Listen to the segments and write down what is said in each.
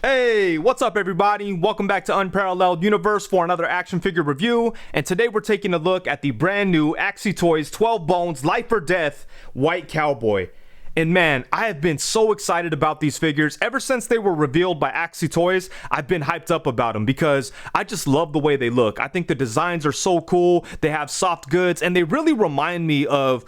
Hey, what's up everybody? Welcome back to Unparalleled Universe for another action figure review, and today we're taking a look at the brand new AxyToys 12 Bones Life or Death White Cowboy. And man, I have been so excited about these figures. Ever since they were revealed by AxyToys, I've been hyped up about them because I just love the way they look. I think the designs are so cool. They have soft goods and they really remind me of,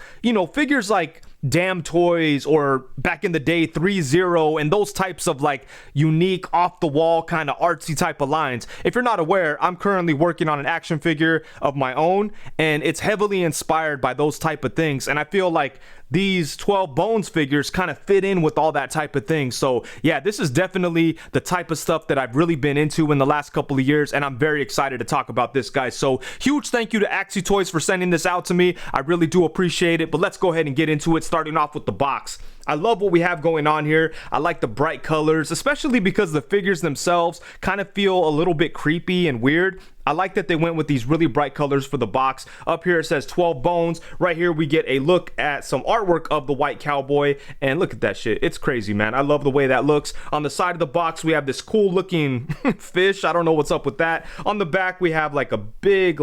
figures like Damn Toys or back in the day 3-0 and those types of like unique off the wall kind of artsy type of lines. If you're not aware, I'm currently working on an action figure of my own and it's heavily inspired by those type of things, and I feel like these 12 Bones figures kind of fit in with all that type of thing. So yeah, this is definitely the type of stuff that I've really been into in the last couple of years, and I'm very excited to talk about this, guys. So huge thank you to AxyToys for sending this out to me. I really do appreciate it, but let's go ahead and get into it, starting off with the box. I love what we have going on here. I like the bright colors, especially because the figures themselves kind of feel a little bit creepy and weird. I like that they went with these really bright colors for the box. Up here it says 12 Bones. Right here we get a look at some artwork of the White Cowboy, and look at that shit. It's crazy, man. I love the way that looks. On the side of the box we have this cool looking fish. I don't know what's up with that. On the back we have like a big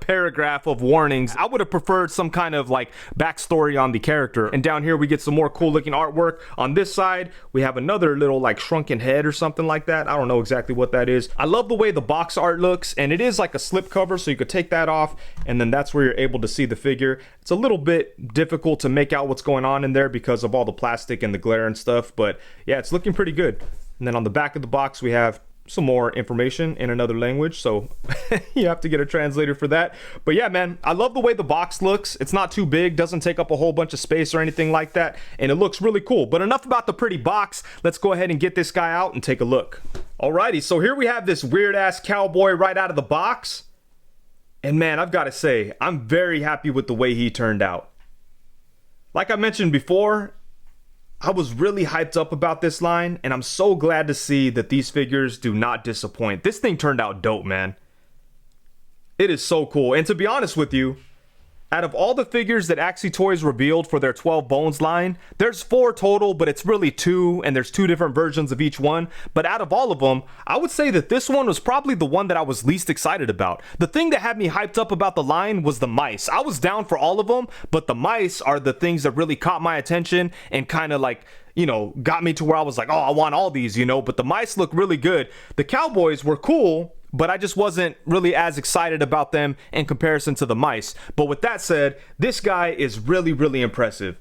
paragraph of warnings. I would have preferred some kind of like backstory on the character. And down here we get some more cool looking artwork. On this side we have another little like shrunken head or something like that. I don't know exactly what that is. I love the way the box art looks, and it is like a slip cover, so you could take that off and then that's where you're able to see the figure. It's a little bit difficult to make out what's going on in there because of all the plastic and the glare and stuff, but yeah, it's looking pretty good. And then on the back of the box we have some more information in another language, so you have to get a translator for that. But yeah, man, I love the way the box looks. It's not too big, doesn't take up a whole bunch of space or anything like that, and it looks really cool. But enough about the pretty box. Let's go ahead and get this guy out and take a look. Alrighty, so here we have this weird ass cowboy right out of the box, and man, I've got to say, I'm very happy with the way he turned out. Like I mentioned before, I was really hyped up about this line, and I'm so glad to see that these figures do not disappoint. This thing turned out dope, man. It is so cool. And to be honest with you, out of all the figures that AxyToys revealed for their 12 Bones line, there's 4 total, but it's really 2, and there's 2 different versions of each one. But out of all of them, I would say that this one was probably the one that I was least excited about. The thing that had me hyped up about the line was the mice. I was down for all of them, but the mice are the things that really caught my attention and kind of like, got me to where I was like, oh, I want all these, but the mice look really good. The cowboys were cool, but I just wasn't really as excited about them in comparison to the mice. But with that said, this guy is really, really impressive.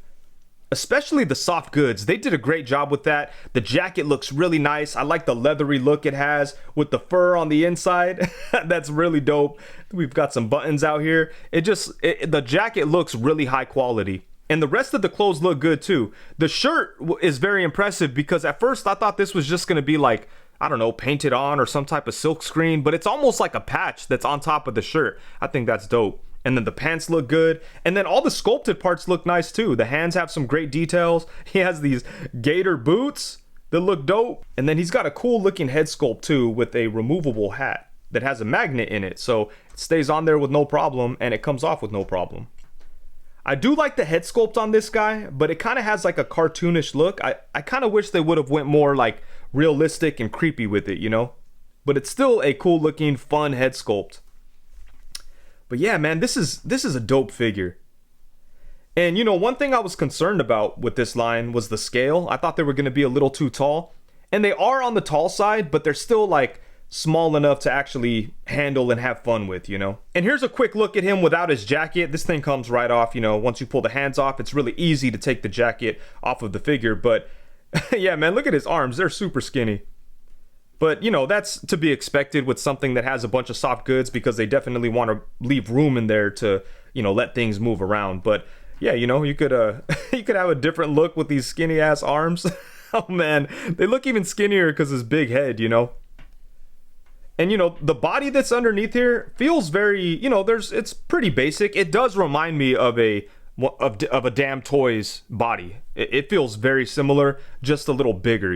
Especially the soft goods. They did a great job with that. The jacket looks really nice. I like the leathery look it has with the fur on the inside. That's really dope. We've got some buttons out here. The jacket looks really high quality. And the rest of the clothes look good too. The shirt is very impressive because at first I thought this was just going to be like, I don't know, painted on or some type of silk screen, but it's almost like a patch that's on top of the shirt. I think that's dope. And then the pants look good. And then all the sculpted parts look nice too. The hands have some great details. He has these gator boots that look dope. And then he's got a cool looking head sculpt too with a removable hat that has a magnet in it. So it stays on there with no problem and it comes off with no problem. I do like the head sculpt on this guy, but it kind of has like a cartoonish look. I kind of wish they would have went more like realistic and creepy with it, but it's still a cool looking fun head sculpt. But yeah, man, this is a dope figure. And one thing I was concerned about with this line was the scale. I thought they were going to be a little too tall, and they are on the tall side, but they're still like small enough to actually handle and have fun with, And here's a quick look at him without his jacket. This thing comes right off, once you pull the hands off, it's really easy to take the jacket off of the figure. But yeah, man, look at his arms. They're super skinny. But, that's to be expected with something that has a bunch of soft goods because they definitely want to leave room in there to, let things move around. But yeah, you could you could have a different look with these skinny ass arms. Oh man, they look even skinnier because his big head, And the body that's underneath here feels very, it's pretty basic. It does remind me of a Damn Toys body. It feels very similar, just a little bigger,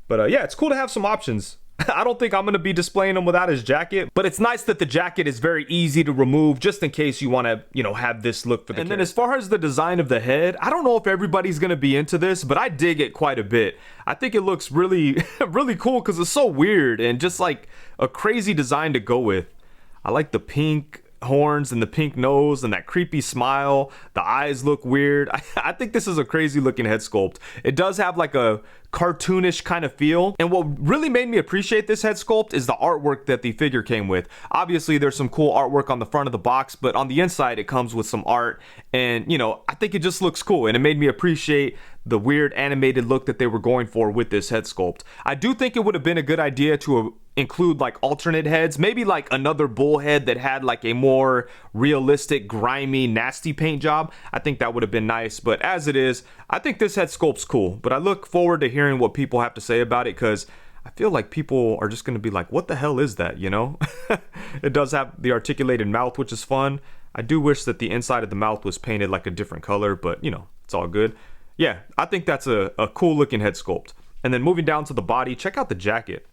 But yeah, it's cool to have some options. I don't think I'm going to be displaying him without his jacket, but it's nice that the jacket is very easy to remove just in case you want to, you know, have this look for the character. Then as far as the design of the head, I don't know if everybody's going to be into this, but I dig it quite a bit. I think it looks really, really cool because it's so weird and just like a crazy design to go with. I like the pink horns and the pink nose and that creepy smile. The eyes look weird. I think this is a crazy looking head sculpt. It does have like a cartoonish kind of feel, and what really made me appreciate this head sculpt is the artwork that the figure came with. Obviously there's some cool artwork on the front of the box, but on the inside it comes with some art, and you know, I think it just looks cool, and it made me appreciate the weird animated look that they were going for with this head sculpt. I do think it would have been a good idea to include like alternate heads, maybe like another bull head that had like a more realistic, grimy, nasty paint job. I think that would have been nice, but as it is, I think this head sculpt's cool, but I look forward to hearing what people have to say about it, because I feel like people are just going to be like, what the hell is that, you know? It does have the articulated mouth, which is fun. I do wish that the inside of the mouth was painted like a different color, but you know, it's all good. Yeah, I think that's a cool looking head sculpt. And then moving down to the body, check out the jacket.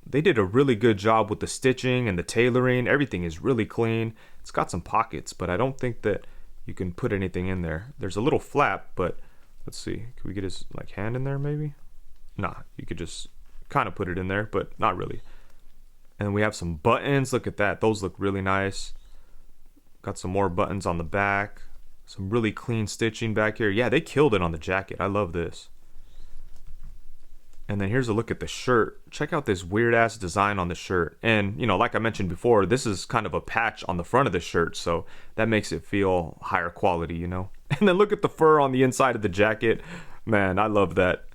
They did a really good job with the stitching and the tailoring. Everything is really clean. It's got some pockets, but I don't think that you can put anything in there. There's a little flap, but let's see. Can we get his like hand in there maybe? Nah, you could just kind of put it in there, but not really. And we have some buttons. Look at that. Those look really nice. Got some more buttons on the back. Some really clean stitching back here. Yeah, they killed it on the jacket. I love this. And then here's a look at the shirt. Check out this weird ass design on the shirt. And, you know, like I mentioned before, this is kind of a patch on the front of the shirt, so that makes it feel higher quality, you know. And then look at the fur on the inside of the jacket. Man, I love that.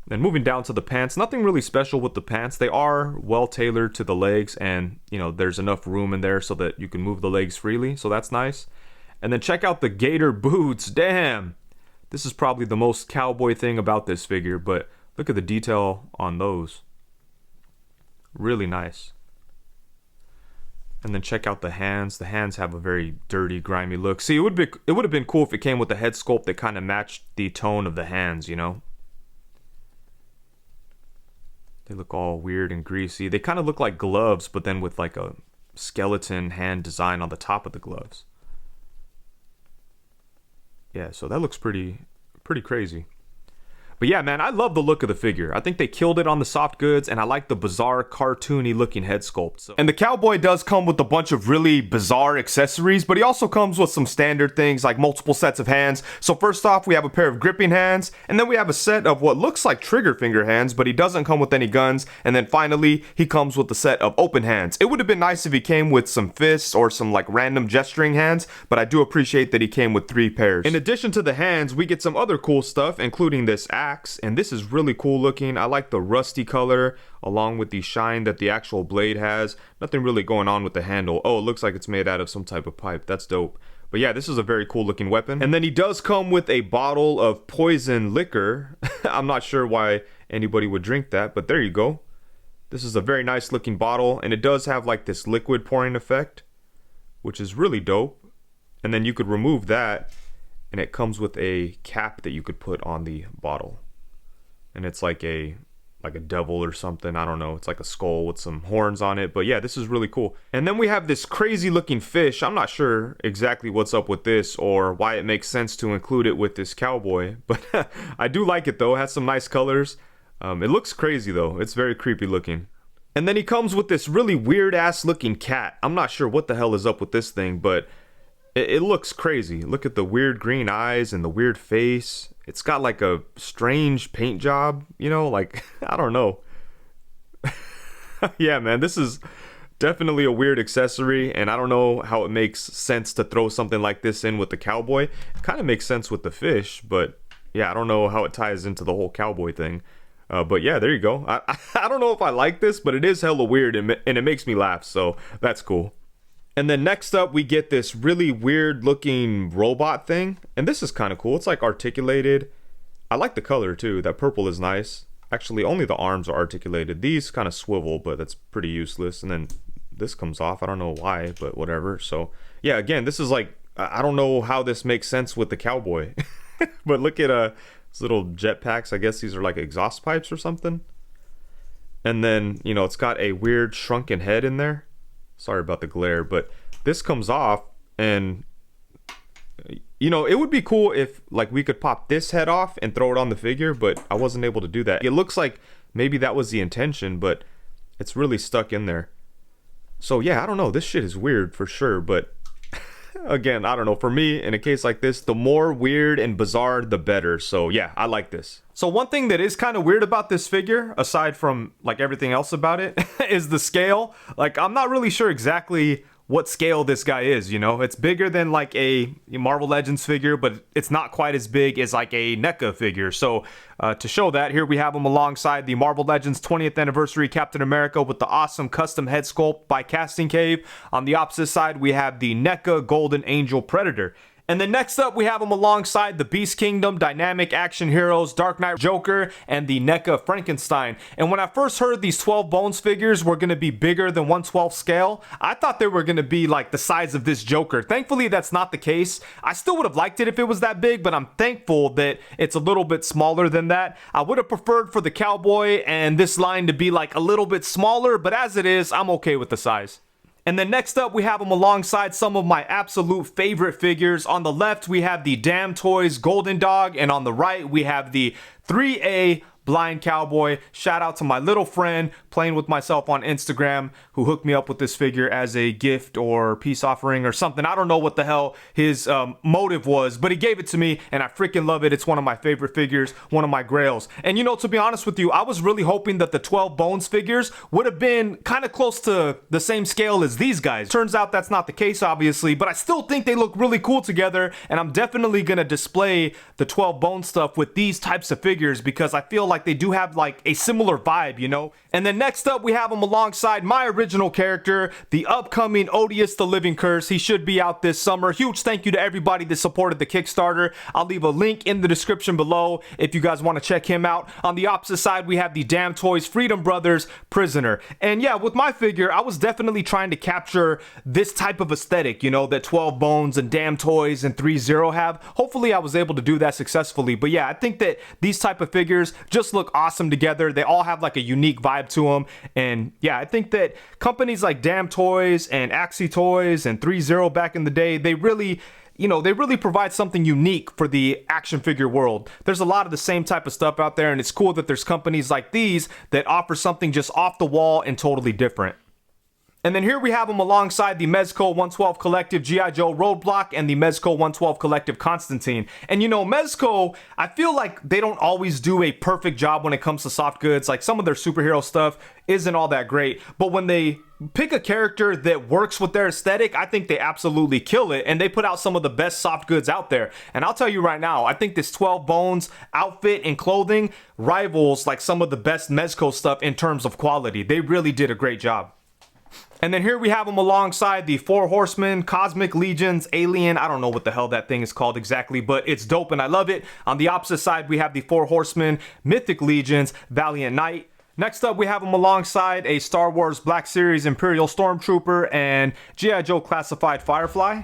Then moving down to the pants, nothing really special with the pants. They are well tailored to the legs, and, you know, there's enough room in there so that you can move the legs freely, so that's nice. And then check out the gator boots. Damn, this is probably the most cowboy thing about this figure, but look at the detail on those. Really nice. And then check out the hands. The hands have a very dirty, grimy look. See, it would have been cool if it came with a head sculpt that kind of matched the tone of the hands, you know? They look all weird and greasy. They kind of look like gloves, but then with like a skeleton hand design on the top of the gloves. Yeah, so that looks pretty crazy. But yeah, man, I love the look of the figure. I think they killed it on the soft goods, and I like the bizarre, cartoony looking head sculpt. And the Cowboy does come with a bunch of really bizarre accessories, but he also comes with some standard things like multiple sets of hands. So first off, we have a pair of gripping hands, and then we have a set of what looks like trigger finger hands, but he doesn't come with any guns. And then finally, he comes with a set of open hands. It would have been nice if he came with some fists or some like random gesturing hands, but I do appreciate that he came with 3 pairs. In addition to the hands, we get some other cool stuff, including this axe. And this is really cool looking. I like the rusty color along with the shine that the actual blade has. Nothing really going on with the handle. Oh, it looks like it's made out of some type of pipe. That's dope. But yeah, this is a very cool looking weapon. And then he does come with a bottle of poison liquor. I'm not sure why anybody would drink that, but there you go. This is a very nice looking bottle, and it does have like this liquid pouring effect, which is really dope. And then you could remove that, and it comes with a cap that you could put on the bottle. And it's like a devil or something. I don't know. It's like a skull with some horns on it. But yeah, this is really cool. And then we have this crazy looking fish. I'm not sure exactly what's up with this or why it makes sense to include it with this cowboy. But I do like it though. It has some nice colors. It looks crazy though. It's very creepy looking. And then he comes with this really weird ass looking cat. I'm not sure what the hell is up with this thing, but it looks crazy. Look at the weird green eyes and the weird face. It's got like a strange paint job, you know, like, I don't know. Yeah, man, this is definitely a weird accessory, and I don't know how it makes sense to throw something like this in with the cowboy. It kind of makes sense with the fish, but yeah, I don't know how it ties into the whole cowboy thing. But yeah, there you go. I don't know if I like this, but it is hella weird, and it makes me laugh, so that's cool. And then next up, we get this really weird looking robot thing. And this is kind of cool. It's like articulated. I like the color too. That purple is nice. Actually, only the arms are articulated. These kind of swivel, but that's pretty useless. And then this comes off. I don't know why, but whatever. So yeah, again, this is like, I don't know how this makes sense with the cowboy. But look at these little jetpacks. I guess these are like exhaust pipes or something. And then, you know, it's got a weird shrunken head in there. Sorry about the glare, but this comes off, and you know, it would be cool if like we could pop this head off and throw it on the figure, but I wasn't able to do that. It looks like maybe that was the intention, but it's really stuck in there. So yeah, I don't know, this shit is weird for sure, but again, I don't know, for me in a case like this, the more weird and bizarre the better. So yeah, I like this. So one thing that is kind of weird about this figure, aside from like everything else about it, is the scale. Like, I'm not really sure exactly what scale this guy is, you know. It's bigger than like a Marvel Legends figure, but it's not quite as big as like a NECA figure. So to show that, here we have him alongside the Marvel Legends 20th anniversary Captain America with the awesome custom head sculpt by Casting Cave. On the opposite side, we have the NECA Golden Angel Predator. And then next up, we have him alongside the Beast Kingdom Dynamic Action Heroes Dark Knight Joker and the NECA Frankenstein. And when I first heard these 12 Bones figures were going to be bigger than 1/12 scale, I thought they were going to be like the size of this Joker. Thankfully, that's not the case. I still would have liked it if it was that big, but I'm thankful that it's a little bit smaller than that. I would have preferred for the Cowboy and this line to be like a little bit smaller, but as it is, I'm okay with the size. And then next up, we have him alongside some of my absolute favorite figures. On the left, we have the Damn Toys Golden Dog, and on the right, we have the 3A Blind Cowboy. Shout out to my little friend playing with myself on Instagram who hooked me up with this figure as a gift or peace offering or something. I don't know what the hell his motive was, but he gave it to me and I freaking love it. It's one of my favorite figures, one of my grails. And you know, to be honest with you, I was really hoping that the 12 Bones figures would have been kind of close to the same scale as these guys. Turns out that's not the case, obviously, but I still think they look really cool together, and I'm definitely gonna display the 12 Bones stuff with these types of figures because I feel like they do have like a similar vibe, you know. And then next up, we have him alongside my original character, the upcoming Odious the Living Curse. He should be out this summer. Huge thank you to everybody that supported the Kickstarter. I'll leave a link in the description below if you guys want to check him out. On the opposite side, we have the Damn Toys Freedom Brothers Prisoner. And yeah, with my figure, I was definitely trying to capture this type of aesthetic, you know, that 12 Bones and Damn Toys and 3-0 have. Hopefully I was able to do that successfully. But yeah, I think that these type of figures just look awesome together. They all have like a unique vibe to them, and yeah, I think that companies like Damn Toys and AxyToys and 3-0 back in the day, they really, you know, they really provide something unique for the action figure world. There's a lot of the same type of stuff out there, and it's cool that there's companies like these that offer something just off the wall and totally different. And then here we have him alongside the Mezco 112 Collective G.I. Joe Roadblock and the Mezco 112 Collective Constantine. And you know, Mezco, I feel like they don't always do a perfect job when it comes to soft goods. Like, some of their superhero stuff isn't all that great, but when they pick a character that works with their aesthetic, I think they absolutely kill it, and they put out some of the best soft goods out there. And I'll tell you right now, I think this 12 Bones outfit and clothing rivals like some of the best Mezco stuff in terms of quality. They really did a great job. And then here we have him alongside the 4 Horsemen, Cosmic Legions, Alien. I don't know what the hell that thing is called exactly, but it's dope and I love it. On the opposite side, we have the 4 Horsemen, Mythic Legions, Valiant Knight. Next up, we have him alongside a Star Wars Black Series Imperial Stormtrooper and G.I. Joe Classified Firefly.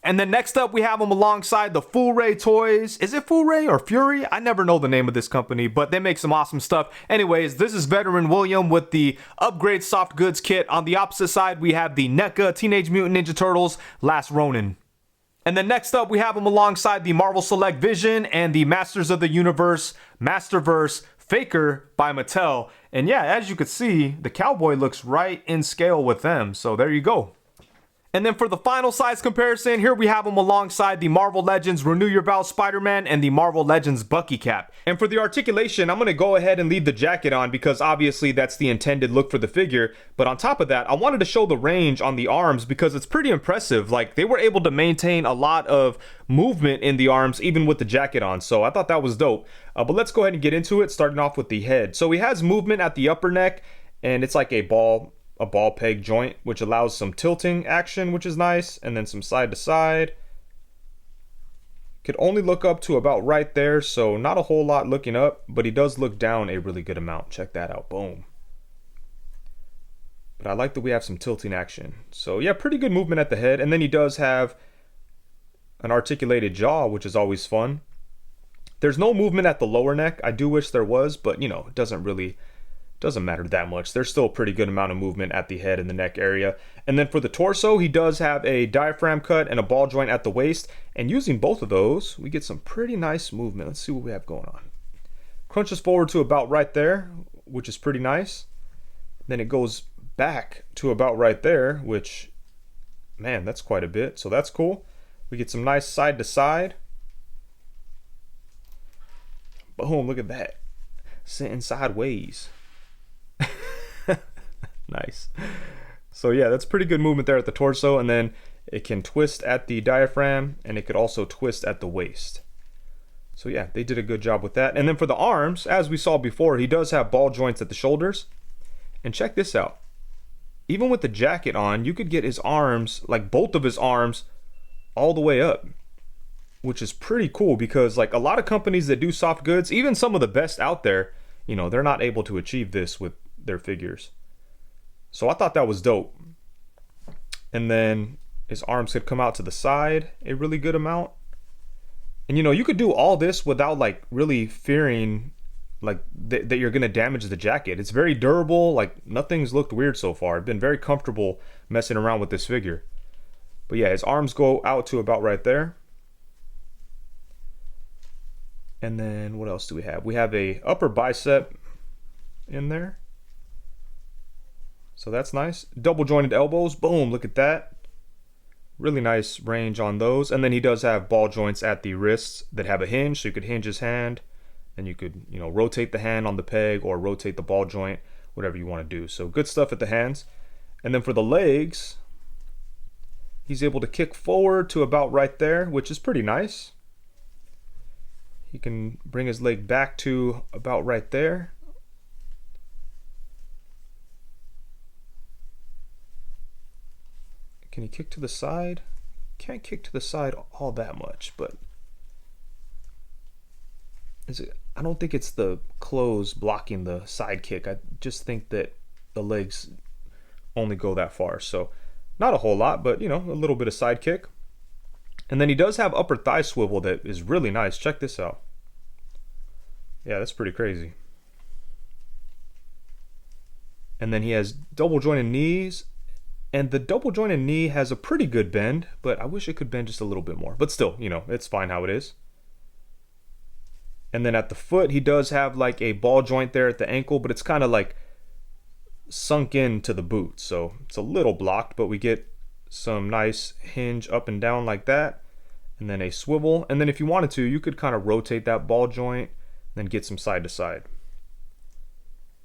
And then next up, we have him alongside the Full Ray Toys. Is it Full Ray or Fury? I never know the name of this company, but they make some awesome stuff. Anyways, this is Veteran William with the Upgrade Soft Goods Kit. On the opposite side, we have the NECA Teenage Mutant Ninja Turtles Last Ronin. And then next up, we have him alongside the Marvel Select Vision and the Masters of the Universe Masterverse Faker by Mattel. And yeah, as you can see, the Cowboy looks right in scale with them. So there you go. And then for the final size comparison, here we have him alongside the Marvel Legends Renew Your Vows Spider-Man and the Marvel Legends Bucky Cap. And for the articulation, I'm going to go ahead and leave the jacket on because obviously that's the intended look for the figure. But on top of that, I wanted to show the range on the arms because it's pretty impressive. Like, they were able to maintain a lot of movement in the arms even with the jacket on. So I thought that was dope. But let's go ahead and get into it, starting off with the head. So he has movement at the upper neck, and it's like a ball peg joint, which allows some tilting action, which is nice, and then some side to side. Could only look up to about right there, so not a whole lot looking up, but he does look down a really good amount. Check that out. Boom. But I like that we have some tilting action. So yeah, pretty good movement at the head, and then he does have an articulated jaw, which is always fun. There's no movement at the lower neck. I do wish there was, but you know, it doesn't really doesn't matter that much. There's still a pretty good amount of movement at the head and the neck area. And then for the torso, he does have a diaphragm cut and a ball joint at the waist. And using both of those, we get some pretty nice movement. Let's see what we have going on. Crunches forward to about right there, which is pretty nice. Then it goes back to about right there, which, man, that's quite a bit. So that's cool. We get some nice side to side. Boom, look at that. Sitting sideways. Nice. So yeah, that's pretty good movement there at the torso, and then it can twist at the diaphragm and it could also twist at the waist. So yeah, they did a good job with that. And then for the arms, as we saw before, he does have ball joints at the shoulders. And check this out. Even with the jacket on, you could get his arms, like both of his arms, all the way up, which is pretty cool, because like a lot of companies that do soft goods, even some of the best out there, you know, they're not able to achieve this with their figures. So I thought that was dope. And then his arms could come out to the side a really good amount. And you know, you could do all this without like really fearing like that you're gonna damage the jacket. It's very durable, like nothing's looked weird so far. I've been very comfortable messing around with this figure. But yeah, his arms go out to about right there. And then what else do we have? We have a upper bicep in there. So that's nice. Double jointed elbows. Boom, look at that. Really nice range on those. And then he does have ball joints at the wrists that have a hinge, so you could hinge his hand. And you could, you know, rotate the hand on the peg or rotate the ball joint, whatever you want to do. So good stuff at the hands. And then for the legs, he's able to kick forward to about right there, which is pretty nice. He can bring his leg back to about right there. Can he kick to the side? Can't kick to the side all that much, but I don't think it's the clothes blocking the side kick. I just think that the legs only go that far. So not a whole lot, but you know, a little bit of side kick. And then he does have upper thigh swivel that is really nice. Check this out. Yeah, that's pretty crazy. And then he has double jointed knees. And the double jointed knee has a pretty good bend, but I wish it could bend just a little bit more. But still, you know, it's fine how it is. And then at the foot, he does have like a ball joint there at the ankle, but it's kind of like sunk into the boot. So it's a little blocked, but we get some nice hinge up and down like that. And then a swivel. And then if you wanted to, you could kind of rotate that ball joint, then get some side to side.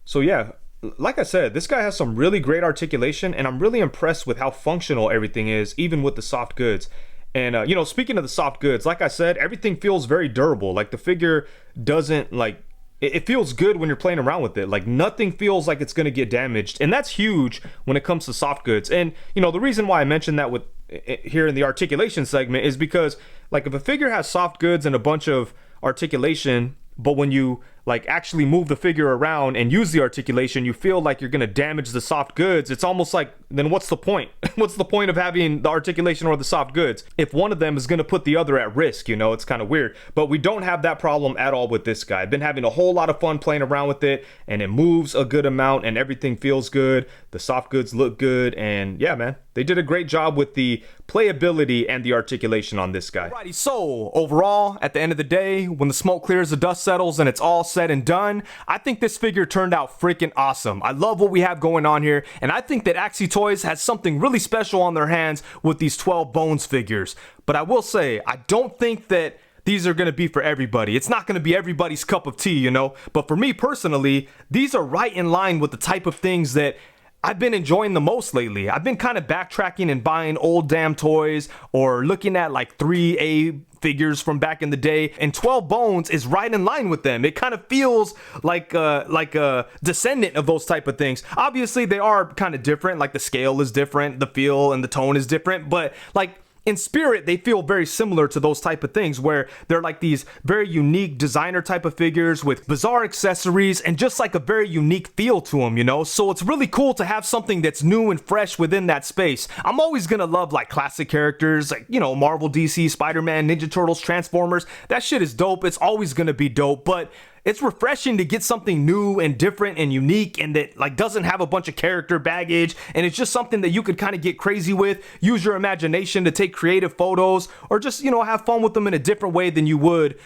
So yeah, like I said, this guy has some really great articulation, and I'm really impressed with how functional everything is, even with the soft goods. And you know, speaking of the soft goods, like I said, everything feels very durable. Like the figure doesn't like, it feels good when you're playing around with it. Like nothing feels like it's going to get damaged, and that's huge when it comes to soft goods. And you know, the reason why I mentioned that with here in the articulation segment is because like if a figure has soft goods and a bunch of articulation, but when you like actually move the figure around and use the articulation, you feel like you're going to damage the soft goods. It's almost like, then what's the point? What's the point of having the articulation or the soft goods if one of them is going to put the other at risk? You know, it's kind of weird. But we don't have that problem at all with this guy. I've been having a whole lot of fun playing around with it, and it moves a good amount and everything feels good. The soft goods look good, and yeah, man, they did a great job with the playability and the articulation on this guy. Alrighty, so overall, at the end of the day, when the smoke clears, the dust settles, and it's all said and done, I think this figure turned out freaking awesome. I love what we have going on here, and I think that AxyToys has something really special on their hands with these 12 Bones figures. But I will say, I don't think that these are going to be for everybody. It's not going to be everybody's cup of tea, you know? But for me personally, these are right in line with the type of things that I've been enjoying the most lately. I've been kind of backtracking and buying old damn toys or looking at like 3A figures from back in the day, and 12 Bones is right in line with them. It kind of feels like a descendant of those type of things. Obviously, they are kind of different. Like the scale is different, the feel and the tone is different, but like in spirit, they feel very similar to those type of things where they're like these very unique designer type of figures with bizarre accessories and just like a very unique feel to them, you know? So it's really cool to have something that's new and fresh within that space. I'm always gonna love like classic characters like, you know, Marvel, DC, Spider-Man, Ninja Turtles, Transformers. That shit is dope. It's always gonna be dope, but it's refreshing to get something new and different and unique and that like doesn't have a bunch of character baggage, and it's just something that you could kind of get crazy with, use your imagination to take creative photos, or just, you know, have fun with them in a different way than you would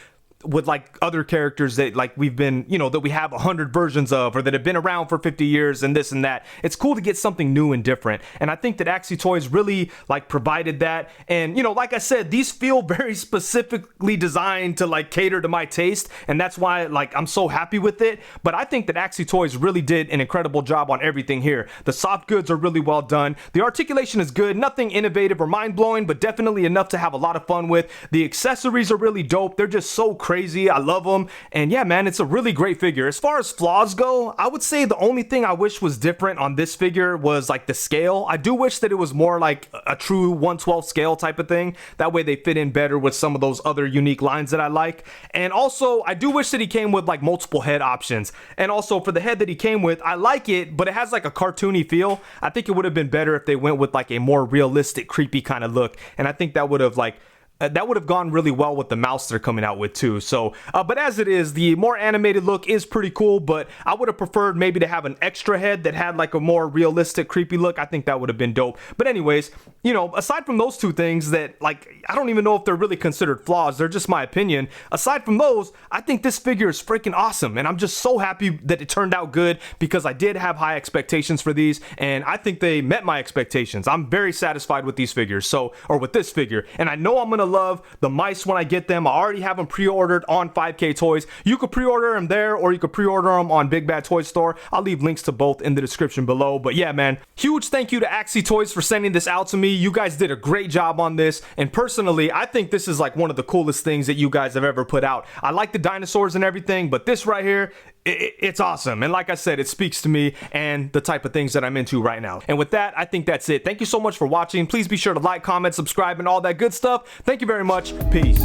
with like other characters that like we've been, you know, that we have 100 versions of or that have been around for 50 years and this and that. It's cool to get something new and different, and I think that AxyToys really like provided that. And you know, like I said, these feel very specifically designed to like cater to my taste, and that's why like I'm so happy with it. But I think that AxyToys really did an incredible job on everything here. The soft goods are really well done, the articulation is good, nothing innovative or mind-blowing, but definitely enough to have a lot of fun with. The accessories are really dope, they're just so crazy. I love them. And yeah, man, it's a really great figure. As far as flaws go, I would say the only thing I wish was different on this figure was like the scale. I do wish that it was more like a true 1/12 scale type of thing. That way they fit in better with some of those other unique lines that I like. And also, I do wish that he came with like multiple head options. And also for the head that he came with, I like it, but it has like a cartoony feel. I think it would have been better if they went with like a more realistic, creepy kind of look. And I think that would have like that would have gone really well with the mouse they're coming out with too. So, but as it is, the more animated look is pretty cool, but I would have preferred maybe to have an extra head that had like a more realistic, creepy look. I think that would have been dope. But anyways, you know, aside from those two things that like, I don't even know if they're really considered flaws, they're just my opinion. Aside from those, I think this figure is freaking awesome, and I'm just so happy that it turned out good because I did have high expectations for these, and I think they met my expectations. I'm very satisfied with these figures, so, or with this figure, and I know I'm gonna love the mice when I get them. I already have them pre-ordered on 5K Toys. You could pre-order them there, or you could pre-order them on Bad ToyStore. I'll leave links to both in the description below. But yeah, man, huge thank you to AxyToys for sending this out to me. You guys did a great job on this, and personally, I think this is like one of the coolest things that you guys have ever put out. I like the dinosaurs and everything, but this right here, it's awesome. And like I said, it speaks to me and the type of things that I'm into right now. And with that, I think that's it. Thank you so much for watching. Please be sure to like, comment, subscribe, and all that good stuff. Thank you very much. Peace.